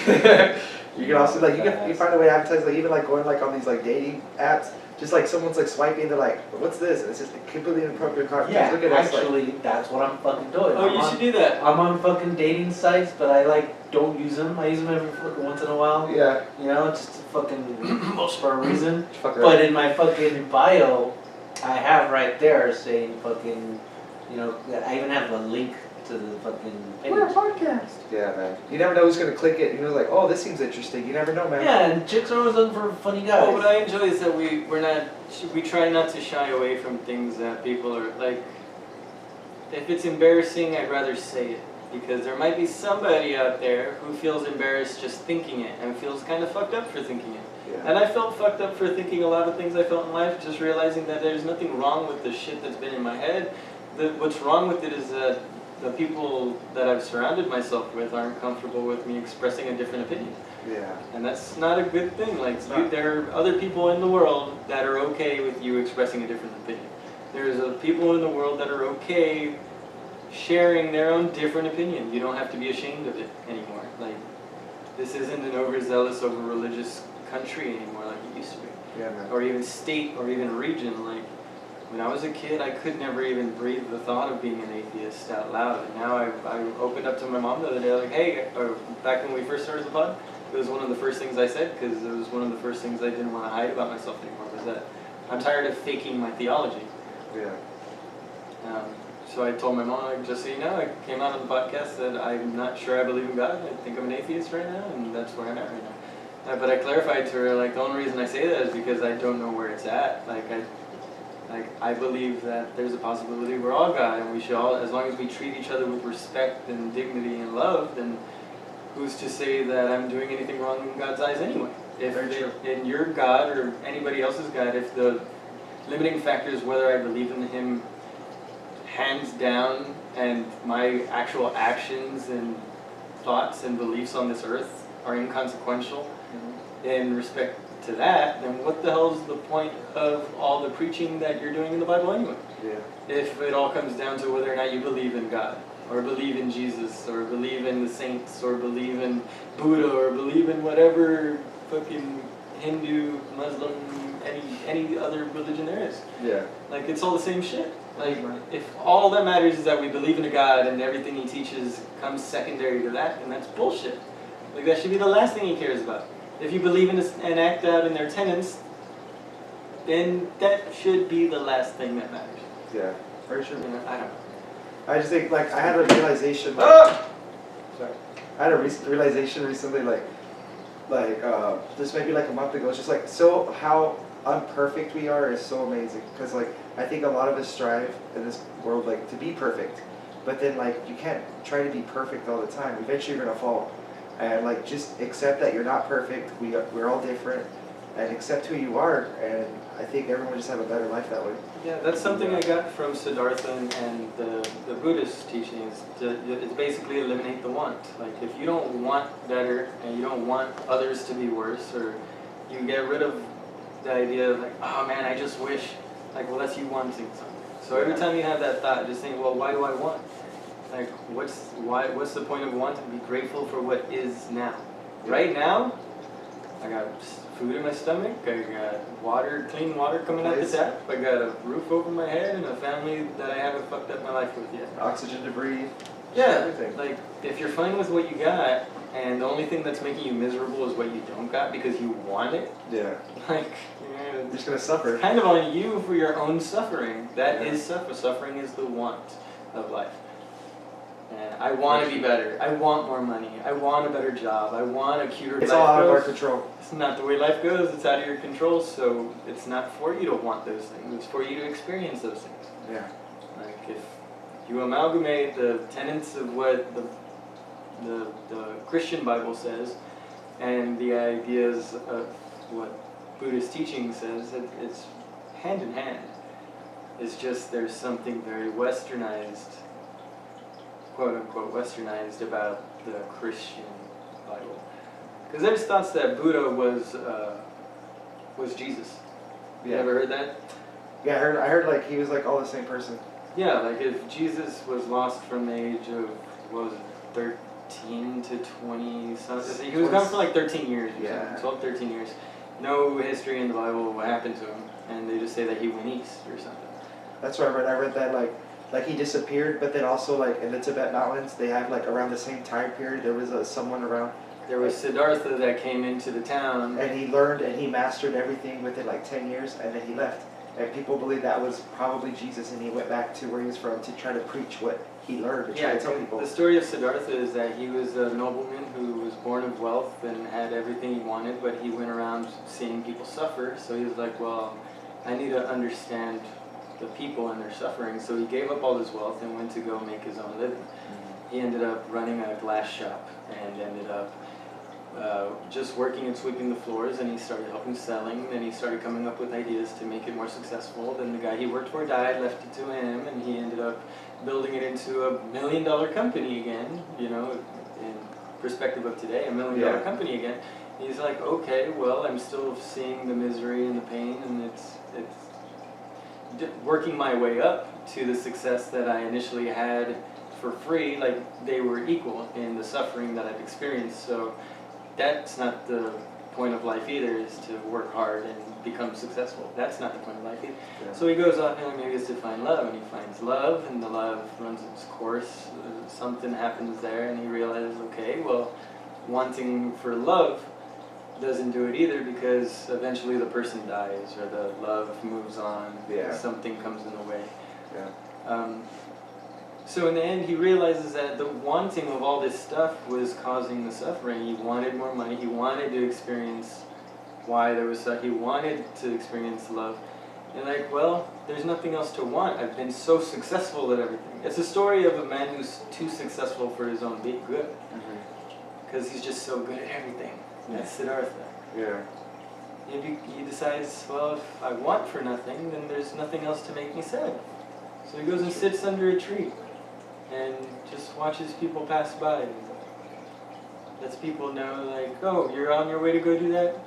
You can also you find a way to advertise even going on these dating apps. Just someone's swiping, they're like, what's this? And it's just a completely inappropriate conversation. Yeah, Look at us, actually, that's what I'm fucking doing. Oh, you should do that. I'm on fucking dating sites, but I don't use them. I use them every fucking once in a while. Yeah. Just to fucking for a reason. Fuck that. But in my fucking bio, I have right there saying fucking, I even have a link to the fucking page. We're a podcast. Yeah, man. You never know who's gonna click it. Oh, this seems interesting. You never know, man. Yeah, and chicks are always looking for funny guys. Well, what I enjoy is that we try not to shy away from things that people are like. If it's embarrassing, I'd rather say it because there might be somebody out there who feels embarrassed just thinking it and feels kind of fucked up for thinking it. Yeah. And I felt fucked up for thinking a lot of things I felt in life, just realizing that there's nothing wrong with the shit that's been in my head. What's wrong with it is that the people that I've surrounded myself with aren't comfortable with me expressing a different opinion. Yeah. And that's not a good thing. There are other people in the world that are okay with you expressing a different opinion. There's people in the world that are okay sharing their own different opinion. You don't have to be ashamed of it anymore. This isn't an overzealous, over-religious country anymore like it used to be. Yeah, man. Or even state, or even region. When I was a kid, I could never even breathe the thought of being an atheist out loud. And now I opened up to my mom the other day, hey, back when we first started the pod, it was one of the first things I said, because it was one of the first things I didn't want to hide about myself anymore, was that I'm tired of faking my theology. Yeah. So I told my mom, just so you know, I came out on the podcast that I'm not sure I believe in God. I think I'm an atheist right now, and that's where I'm at right now. But I clarified to her, the only reason I say that is because I don't know where it's at. I believe that there's a possibility we're all God, and we should all, as long as we treat each other with respect and dignity and love, then who's to say that I'm doing anything wrong in God's eyes anyway? If in your God or anybody else's God, if the limiting factor is whether I believe in Him hands down and my actual actions and thoughts and beliefs on this earth are inconsequential in respect to that, then what the hell is the point of all the preaching that you're doing in the Bible anyway? Yeah. If it all comes down to whether or not you believe in God, or believe in Jesus, or believe in the saints, or believe in Buddha, or believe in whatever fucking Hindu, Muslim, any other religion there is. Yeah. Like, it's all the same shit. Like, if all that matters is that we believe in a God and everything he teaches comes secondary to that, then that's bullshit. Like, that should be the last thing he cares about. If you believe in this and act out in their tenets, then that should be the last thing that matters. Yeah. Very true. You know, I don't know. I just think, like, I had a realization. Sorry. I had a realization recently, just maybe like a month ago. It's just like, so how unperfect we are is so amazing. Because, like, I think a lot of us strive in this world, like, to be perfect. But then, like, you can't try to be perfect all the time. Eventually you're going to fall. And, like, just accept that you're not perfect. We're all different. And accept who you are. And I think everyone just have a better life that way. Yeah, that's something I got from Siddhartha and the Buddhist teachings. It's basically eliminate the want. Like, if you don't want better and you don't want others to be worse, or you get rid of the idea of like, oh man, I just wish, like, well, that's you wanting something. So every time you have that thought, just think, well, why do I want? Like, what's the point of wanting? Be grateful for what is now. Right now, I got food in my stomach, I got water, clean water coming out the tap, I got a roof over my head, and a family that I haven't fucked up my life with yet. Oxygen to breathe. Yeah, everything. Like, if you're fine with what you got, and the only thing that's making you miserable is what you don't got because you want it, Yeah. like, You're just going to suffer. kind of on you for your own suffering. That is suffering. Suffering is the want of life. And I want to be better. I want more money. I want a better job. I want a cuter life. It's all out of our control. It's not the way life goes. It's out of your control. So it's not for you to want those things. It's for you to experience those things. Yeah. Like, if you amalgamate the tenets of what the Christian Bible says and the ideas of what Buddhist teaching says, it's hand in hand. It's just there's something very westernized, quote unquote westernized, about the Christian Bible. Because there's thoughts that Buddha was Jesus. You ever heard that? Yeah, I heard like he was like all the same person. Yeah, like if Jesus was lost from the age of, what was it, 13 to 20 something. He was gone for like 13 years or something, 12, 13 years. No history in the Bible of what happened to him, and they just say that he went east or something. That's what I read. I read that like he disappeared, but then also like in the Tibet mountains, they have like around the same time period, there was someone around. There was Siddhartha that came into the town. And he learned and he mastered everything within like 10 years, and then he left. And people believe that was probably Jesus, and he went back to where he was from to try to preach what he learned, to try to tell people. The story of Siddhartha is that he was a nobleman who was born of wealth and had everything he wanted, but he went around seeing people suffer, so he was like, well, I need to understand the people and their suffering, so he gave up all his wealth and went to go make his own living. He ended up running a glass shop and ended up just working and sweeping the floors, and he started helping selling, and he started coming up with ideas to make it more successful. Then the guy he worked for died, left it to him, and he ended up building it into $1 million company again, you know, in perspective of today, $1 million company again. He's like, okay, well, I'm still seeing the misery and the pain, and it's working my way up to the success that I initially had for free. Like, they were equal in the suffering that I've experienced, so that's not the point of life either, is to work hard and become successful. That's not the point of life either. Yeah. So he goes off and maybe it's to find love, and he finds love, and the love runs its course. Something happens there, and he realizes, okay, well, wanting for love doesn't do it either, because eventually the person dies, or the love moves on, something comes in the way. So in the end, he realizes that the wanting of all this stuff was causing the suffering. He wanted more money. He wanted to experience why there was such. He wanted to experience love. And like, well, there's nothing else to want. I've been so successful at everything. It's a story of a man who's too successful for his own big good. Because he's just so good at everything. That's Siddhartha. Yeah. He decides, well, if I want for nothing, then there's nothing else to make me sad. So he goes and sits under a tree and just watches people pass by. And lets people know, like, oh, you're on your way to go do that?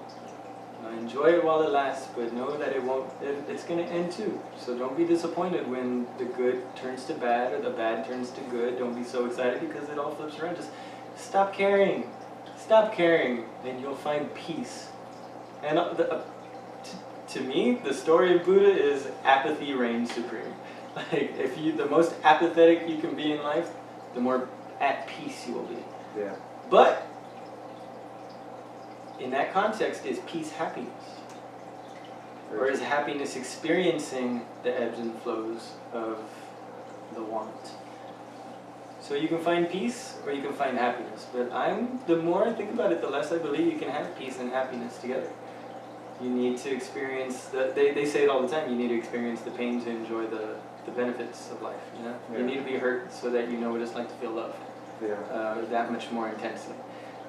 Enjoy it while it lasts, but know that it's going to end too. So don't be disappointed when the good turns to bad or the bad turns to good. Don't be so excited because it all flips around. Just stop caring. Stop caring, and you'll find peace. And to me, the story of Buddha is apathy reigns supreme. Like, if you, the most apathetic you can be in life, the more at peace you will be. Yeah. But in that context, is peace happiness? Or is happiness experiencing the ebbs and flows of the want? So you can find peace or you can find happiness. But the more I think about it, the less I believe you can have peace and happiness together. You need to experience, they say it all the time, you need to experience the pain to enjoy the benefits of life. You know? Yeah. You need to be hurt so that you know what it's like to feel loved that much more intensely.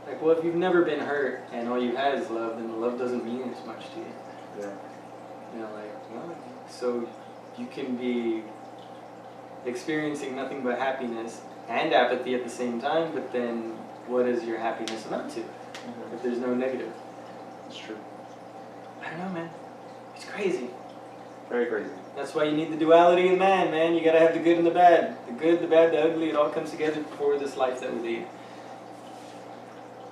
Like, well, if you've never been hurt and all you had is love, then the love doesn't mean as much to you. Yeah. You know, like, well, so you can be experiencing nothing but happiness and apathy at the same time, but then what does your happiness amount to if there's no negative? It's true. I don't know, man. It's crazy. Very crazy. That's why you need the duality of man. You gotta have the good and the bad. The good, the bad, the ugly, it all comes together for this life that we lead.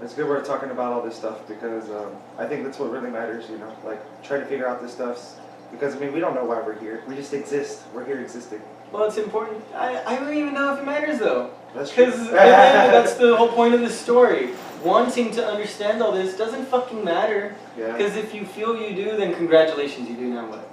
It's good we're talking about all this stuff because I think that's what really matters, you know, like trying to figure out this stuff. Because, I mean, we don't know why we're here. We just exist. We're here existing. Well, it's important. I don't even know if it matters, though. That's true. Because that's the whole point of the story. Wanting to understand all this doesn't fucking matter. Yeah. Because if you feel you do, then congratulations, you do. Now what?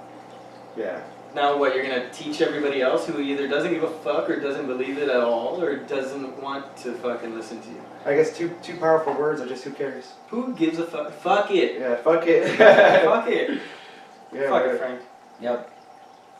Yeah. Now what, you're going to teach everybody else who either doesn't give a fuck or doesn't believe it at all or doesn't want to fucking listen to you? I guess two powerful words are just who cares? Who gives a fuck? Fuck it. Yeah, fuck it. Fuck it. Yeah, Fuck it, Frank. Yep.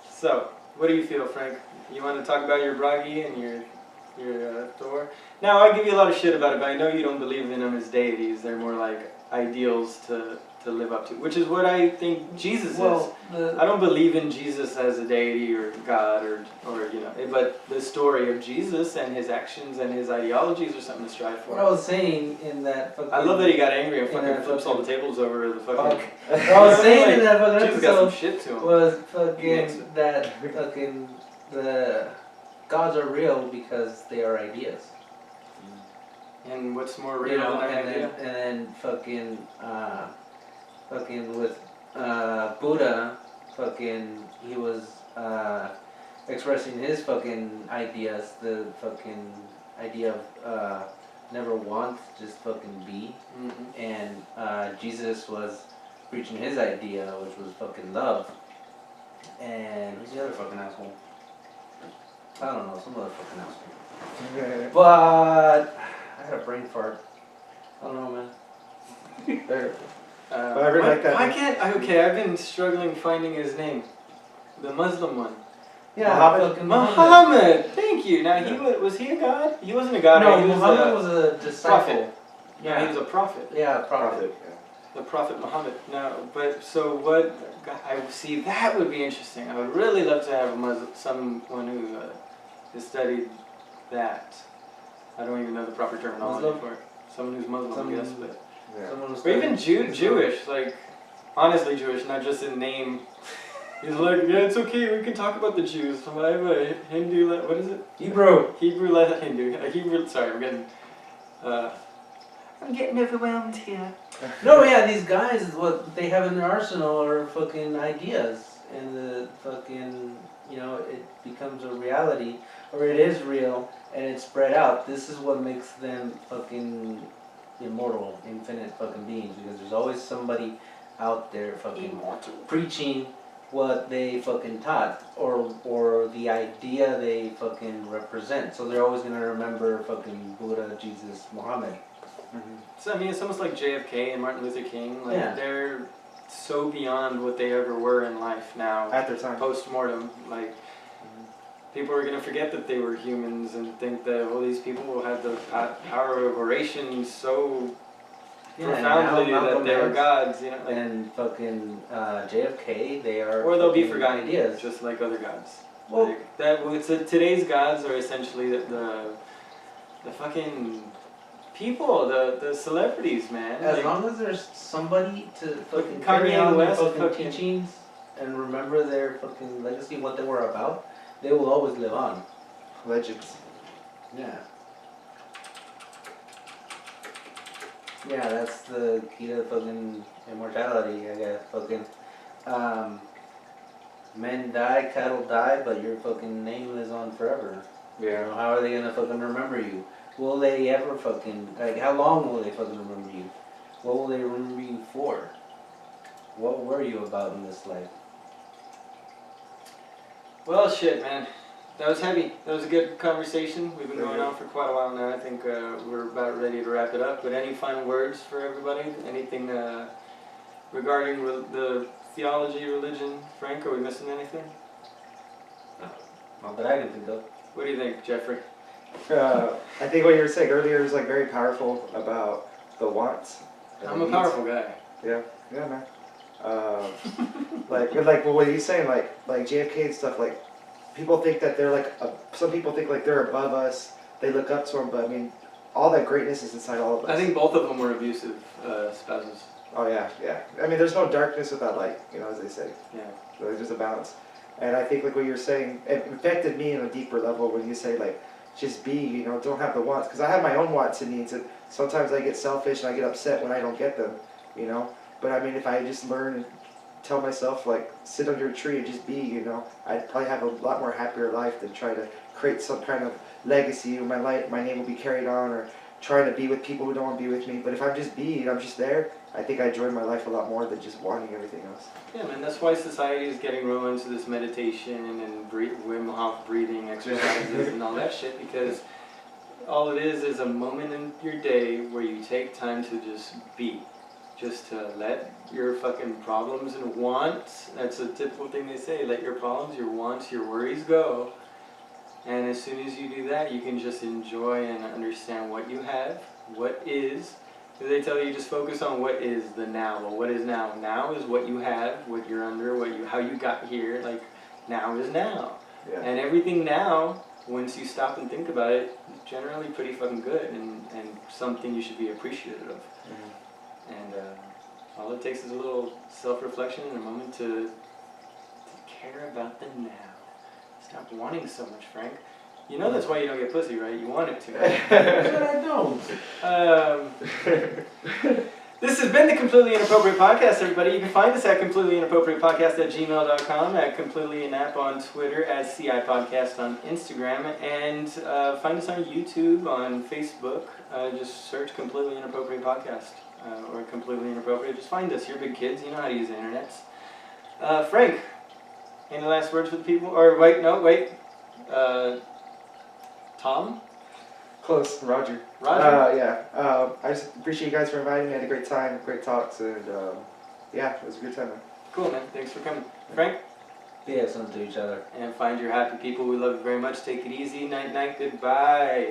So, what do you feel, Frank? You want to talk about your Bragi and your Thor? Now, I give you a lot of shit about it, but I know you don't believe in them as deities. They're more like ideals to live up to, which is what I think Jesus is. I don't believe in Jesus as a deity or God or you know, but the story of Jesus and his actions and his ideologies are something to strive for. What I was saying in that fucking... I love that he got angry and fucking flips all the tables over the fucking... What I was saying in that fucking Jesus got some episode shit to him. was fucking that fucking the gods are real because they are ideas. And what's more real You know, than an and idea? then fucking with Buddha, fucking he was expressing his fucking ideas, the fucking idea of never want, just fucking be. Mm-hmm. And Jesus was preaching his idea, which was fucking love. And who's the other fucking asshole? I don't know, some other fucking asshole. But I had a brain fart. I don't know, man. There. But I really like that. Why can't... Okay, I've been struggling finding his name. The Muslim one. Yeah, Muhammad. fucking Muhammad! Thank you. Now, was he a god? He wasn't a god. No, he was Muhammad was a disciple. prophet. Yeah, he was a prophet. Yeah, prophet. The Prophet Muhammad. No, but so what? I see that would be interesting. I would really love to have a Muslim, someone who has studied that. I don't even know the proper terminology Muslim? for it. Someone who's Muslim, I guess, but. Yeah. Someone was Or even Jewish, like honestly Jewish, not just in name. He's like, yeah, it's okay. We can talk about the Jews. I have a Hindu. What is it? Hebrew. Hebrew. Sorry, I'm getting overwhelmed here. No, yeah, these guys, what they have in their arsenal are fucking ideas, and the fucking, you know, it becomes a reality, or it is real, and it's spread out. This is what makes them fucking immortal, infinite fucking beings, because there's always somebody out there fucking preaching what they fucking taught, or the idea they fucking represent. So they're always gonna remember fucking Buddha, Jesus, Muhammad. Mm-hmm. So I mean, it's almost like JFK and Martin Luther King. Like they're so beyond what they ever were in life now. At their time. Post-mortem, like people are gonna forget that they were humans and think that these people will have the power of oration so profoundly that they are gods. You know, like, and fucking JFK, they are. or they'll be fucking forgotten, ideas. just like other gods. Well, Like, today's gods are essentially the fucking people, the celebrities, man. as Like, long as there's somebody to fucking Kanye carry on their West fucking fucking- teachings and remember their fucking legacy, what they were about, they will always live on. Legends. Yeah. Yeah, that's the key to fucking immortality, I guess. Fucking, men die, cattle die, but your fucking name lives on forever. You know, how are they gonna fucking remember you? Will they ever fucking, like, how long will they fucking remember you? What will they remember you for? What were you about in this life? Well, shit, man. That was heavy. That was a good conversation. We've been going on for quite a while now. I think we're about ready to wrap it up. But any final words for everybody? Anything regarding the theology, religion? Frank, are we missing anything? Not that I can think of. What do you think, Jeffrey? I think what you were saying earlier was like very powerful about the wants. and I'm the a needs. powerful guy. Yeah, man. Like what he's saying, like JFK and stuff. Like people think that they're like some people think like they're above us. They look up to them, but I mean, all that greatness is inside all of us. I think both of them were abusive spouses. Oh yeah. I mean, there's no darkness without light, as they say. Yeah. So there's just a balance. And I think like what you're saying, it affected me on a deeper level when you say like, just be, don't have the wants. Because I have my own wants and needs, and sometimes I get selfish and I get upset when I don't get them, But I mean, if I just learn and tell myself like, sit under a tree and just be, I'd probably have a lot more happier life than try to create some kind of legacy where my name will be carried on, or trying to be with people who don't want to be with me. But if I'm just be and I'm just there, I think I enjoy my life a lot more than just wanting everything else. Yeah, man, that's why society is getting real into this meditation and Wim Hof breathing exercises and all that shit, because all it is a moment in your day where you take time to just be. Just to let your fucking problems and wants, that's a typical thing they say, let your problems, your wants, your worries go. And as soon as you do that, you can just enjoy and understand what you have, what is. They tell you just focus on what is the now. Well, what is now? Now is what you have, what you're under, how you got here. Like, now is now. Yeah. And everything now, once you stop and think about it, is generally pretty fucking good and something you should be appreciative of. Mm-hmm. And all it takes is a little self-reflection and a moment to care about the now. Stop wanting so much, Frank. You know that's why you don't get pussy, right? You want it to. But I don't. This has been the Completely Inappropriate Podcast, everybody. You can find us at completelyinappropriatepodcast@gmail.com, at completelyinapp on Twitter, at CI Podcast on Instagram, and find us on YouTube, on Facebook. Just search Completely Inappropriate Podcast or Completely Inappropriate. Just find us. You're big kids. You know how to use the internet. Frank, any last words for the people? Or wait. Tom? Close, Roger. Roger? I just appreciate you guys for inviting me. I had a great time, great talks, and it was a good time. Cool, man. Thanks for coming. Frank? Be excellent to each other. And find your happy people. We love you very much. Take it easy. Night, night. Goodbye.